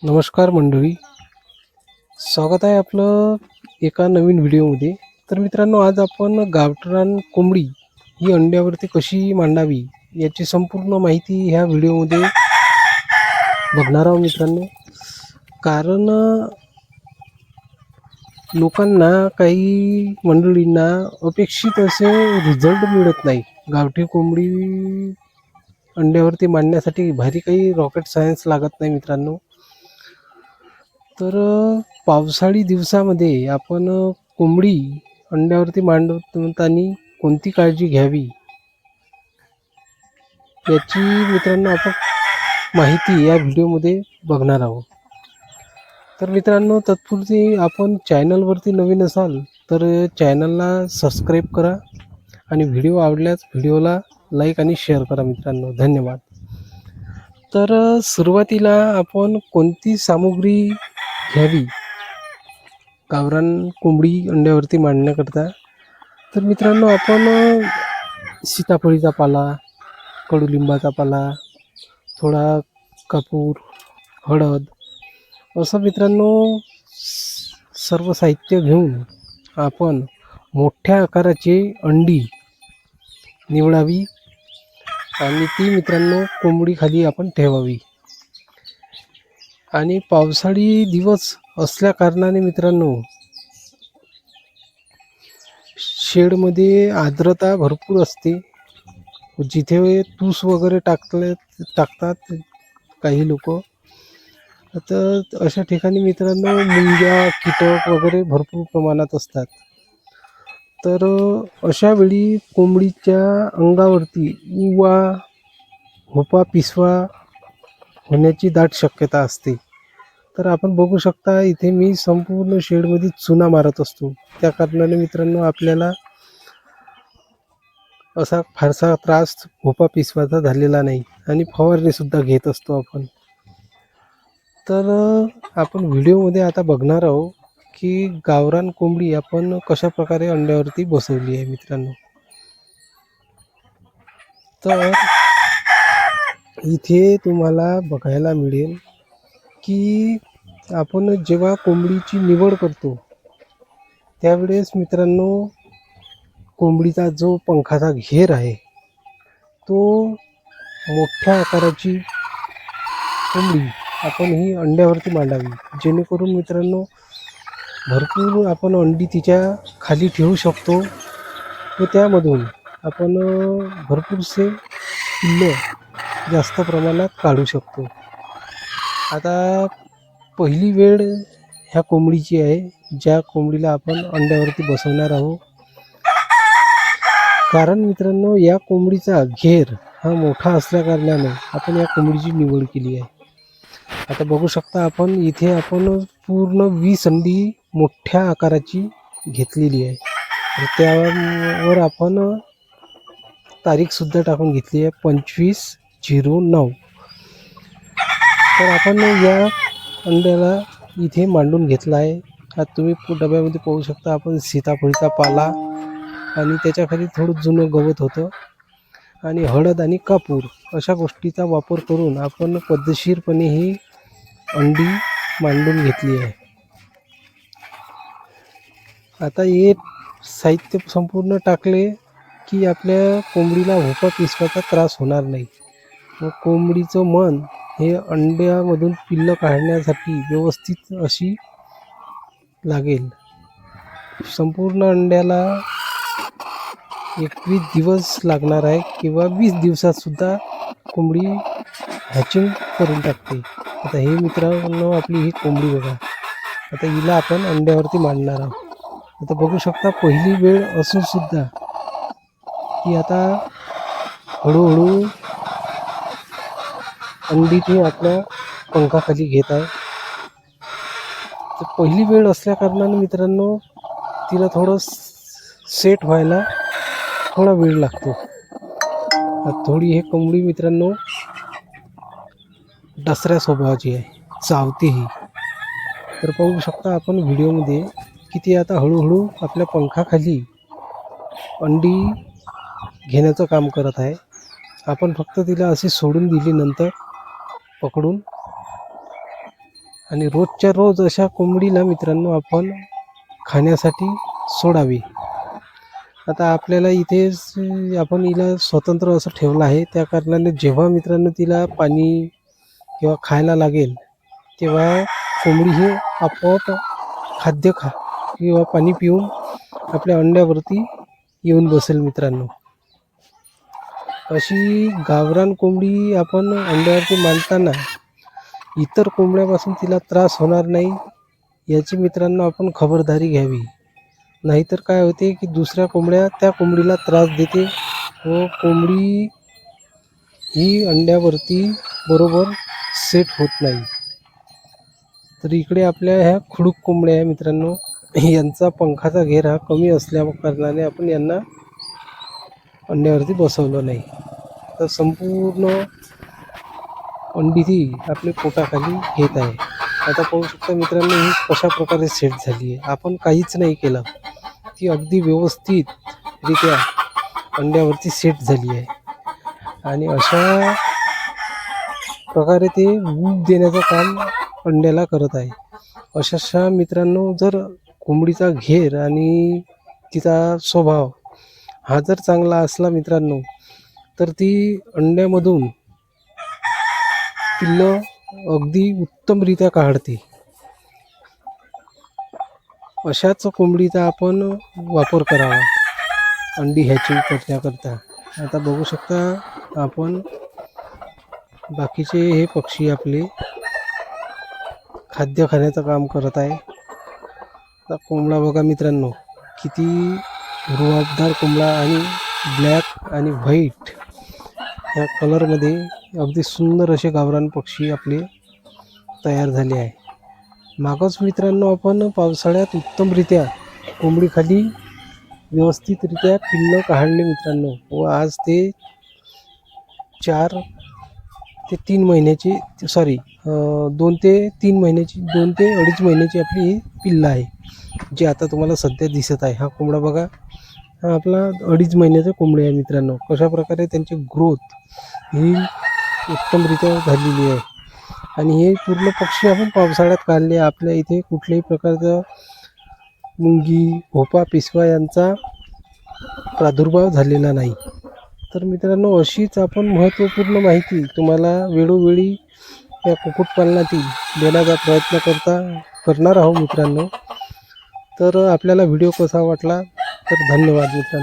नमस्कार मंडळी, स्वागत आहे आपलं एका नवीन व्हिडिओमध्ये. तर मित्रांनो, आज आपण गावरान कोंबडी ही अंड्यावरती कशी मांडावी याची संपूर्ण माहिती ह्या व्हिडिओमध्ये बघणार आहोत मित्रांनो. कारण लोकांना, काही मंडळींना अपेक्षित असे रिझल्ट मिळत नाही. गावठी कोंबडी अंड्यावरती मांडण्यासाठी भारी काही रॉकेट सायन्स लागत नाही मित्रांनो. तर पावसाळी दिवसामध्ये आपण कोंबडी अंड्यावरती मांडताना कोणती काळजी घ्यावी याची मित्रांनो आपण माहिती या व्हिडिओमध्ये बघणार आहोत. तर मित्रांनो, तत्पूर्वी आपण चॅनलवरती नवीन असाल तर चॅनलला सबस्क्राईब करा आणि व्हिडिओ आवडल्यास व्हिडिओला लाईक आणि शेअर करा मित्रांनो. धन्यवाद. तर सुरुवातीला आपण कोणती सामुग्री घ्यावी गावरान कोंबडी अंड्यावरती मांडण्याकरता, तर मित्रांनो आपण सीताफळीचा पाला, कडुलिंबाचा पाला, थोडा कापूर, हळद असं मित्रांनो सर्व साहित्य घेऊन आपण मोठ्या आकाराची अंडी निवडावी आणि ती मित्रांनो कोंबडी खाली आपण ठेवावी. आणि पावसाळी दिवस असल्या कारणाने मित्रांनो शेडमध्ये आर्द्रता भरपूर असते. जिथे तूस वगैरे टाकतात काही लोक, तर अशा ठिकाणी मित्रांनो मुंग्या, कीटक वगैरे भरपूर प्रमाणात असतात. तर अशा वेळी कोंबडीच्या अंगावरती उवा, होपा, पिसवा होण्याची दाट शक्यता असते. तर आपण बघू शकता, इथे मी संपूर्ण शेडमध्ये चुना मारत असतो. त्या कारणाने मित्रांनो आपल्याला असा फारसा त्रास होपा पिसवाचा झालेला नाही आणि फवारणीसुद्धा घेत असतो आपण. तर आपण व्हिडिओमध्ये आता बघणार आहोत की गावरान कोंबडी आपण कशा प्रकारे अंड्यावरती बसवली आहे मित्रांनो. तर इथे तुम्हाला बघायला मिळेल की आपण जेव्हा कोंबडीची निवड करतो त्यावेळेस मित्रांनो कोंबडीचा जो पंखाचा घेर आहे तो मोठ्या आकाराची कोंबडी आपण ही अंड्यावरती मांडावी, जेणेकरून मित्रांनो भरपूर आपण अंडी तिच्या खाली ठेवू शकतो व त्यामधून आपण भरपूरसे पिल्लं जास्त प्रमाणात काढू शकतो. आता पहिली वेळ ह्या कोंबडीची आहे, ज्या कोंबडीला आपण अंड्यावरती बसवणार आहोत. कारण मित्रांनो या कोंबडीचा घेर हा मोठा असल्या कारणाने आपण या कोंबडीची निवड केली आहे. आता बघू शकता आपण इथे आपण पूर्ण 20 अंडी मोठ्या आकाराची घेतलेली आहे. त्यावर आपण तारीखसुद्धा टाकून घेतली आहे 25/09. तर आपण या अंड्याला इथे मांडून घेतला आहे. आता तुम्ही डब्यामध्ये पाहू शकता, आपण सीताफळीचा पाला आणि त्याच्याखाली थोडं जुनं गवत होतं आणि हळद आणि कापूर अशा गोष्टीचा वापर करून आपण पद्धतशीरपणे ही अंडी मांडून घेतली आहे. आता हे साहित्य संपूर्ण टाकले की आपल्या कोंबडीला होपा पिसवाचा त्रास होणार नाही. मग कोंबडीचं मन हे अंड्यामधून पिल्लं काढण्यासाठी व्यवस्थित अशी लागेल. संपूर्ण अंड्याला 21 दिवस लागणार आहे किंवा 20 दिवसातसुद्धा कोंबडी हॅचिंग करून टाकते. आता हे मित्रांनो आपली ही कोंबडी बघा. आता हिला आपण अंड्यावरती मांडणार आहोत. आता बघू शकता पहिली वेळ असूनसुद्धा ती आता हळूहळू अंडी ती आपल्या पंखाखाली घेत आहे. तर पहिली वेळ असल्या कारणाने मित्रांनो तिला थोडं सेट व्हायला थोडा वेळ लागतो. थोडी हे कोंबडी मित्रांनो दसऱ्या स्वभावाची आहे, चावतेही. तर पाहू शकता आपण व्हिडिओमध्ये की ती आता हळूहळू आपल्या पंखाखाली अंडी घेण्याचं काम करत आहे. आपण फक्त तिला अशी सोडून दिली नंतर पकडून आणि रोजच्या रोज अशा कोंबडीला मित्रांनो आपण खाण्यासाठी सोडावी. आता आपल्याला इथेच आपण हिला स्वतंत्र असं ठेवलं आहे, त्या कारणाने जेव्हा मित्रांनो तिला पाणी किंवा खायला लागेल तेव्हा कोंबडी ही आपोआप खाद्य किंवा पाणी पिऊन आपल्या अंड्यावरती येऊन बसेल मित्रांनो. अशी गावरान कोंबडी आपण अंड्यावरती मांडताना इतर कोंबड्यापासून तिला त्रास होणार नाही याची मित्रांनो आपण खबरदारी घ्यावी. नाहीतर काय होते की दुसऱ्या कोंबड्या त्या कोंबडीला त्रास देते व कोंबडी ही अंड्यावरती बरोबर सेट होत नाही. तर इकडे आपल्या ह्या खुडूक कोंबड्या आहे मित्रांनो, यांचा पंखाचा घेर हा कमी असल्या कारणाने आपण यांना अंड्यावरती बसवलं नाही. तर संपूर्ण अंडी ती आपल्या पोटाखाली घेत आहे. आता पाहू शकता मित्रांनो ही कशा प्रकारे सेट झाली आहे. आपण काहीच नाही केलं, ती अगदी व्यवस्थितरित्या अंड्यावरती सेट झाली आहे. आणि अशा प्रकारे ते दूध देण्याचं काम अंड्याला करत आहे. अशाशा मित्रांनो जर कोंबडीचा घेर आणि तिचा स्वभाव हा जर चांगला असला मित्रांनो, तर ती अंड्यामधून पिल्लं अगदी उत्तमरित्या काढते. अशाच कोंबडीचा आपण वापर करावा अंडी हॅचिंग करण्याकरता. आता बघू शकता आपण बाकीचे हे पक्षी आपले खाद्य खाण्याचं काम करत आहे. आता कोंबडा बघा मित्रांनो, किती रुबाबदार कोंबडा आणि ब्लॅक आणि व्हाईट ह्या कलरमध्ये अगदी सुंदर असे गावरान पक्षी आपले तयार झाले आहे. मागच मित्रांनो आपण पावसाळ्यात उत्तमरित्या कोंबडीखाली व्यवस्थितरित्या पिल्लं काढले मित्रांनो, व आज ते 4 ते 3 महिन्याची 2 ते 3 महिन्याची 2 ते 2.5 महिन्याची आपली ही पिल्लं आहे, जी आता तुम्हाला सध्या दिसत आहे. हा कोंबडा बघा, हा आपला 2.5 महिन्याचा कोंबडी आहे मित्रांनो. कशा प्रकारे त्यांची ग्रोथ ही उत्तमरित्या झालेली आहे. आणि हे पूर्ण पक्षी आपण पावसाळ्यात काढले. आपल्या इथे कुठल्याही प्रकारचा मुंगी, भोपा, पिसवा यांचा प्रादुर्भाव झालेला नाही. तर मित्रांनो अशीच आपण महत्त्वपूर्ण माहिती तुम्हाला वेळोवेळी या कुक्कुटपालनातील देण्याचा प्रयत्न करणार आहोत मित्रांनो. तर आपल्याला व्हिडिओ कसा वाटला तर धन्यवाद मित्रांनो.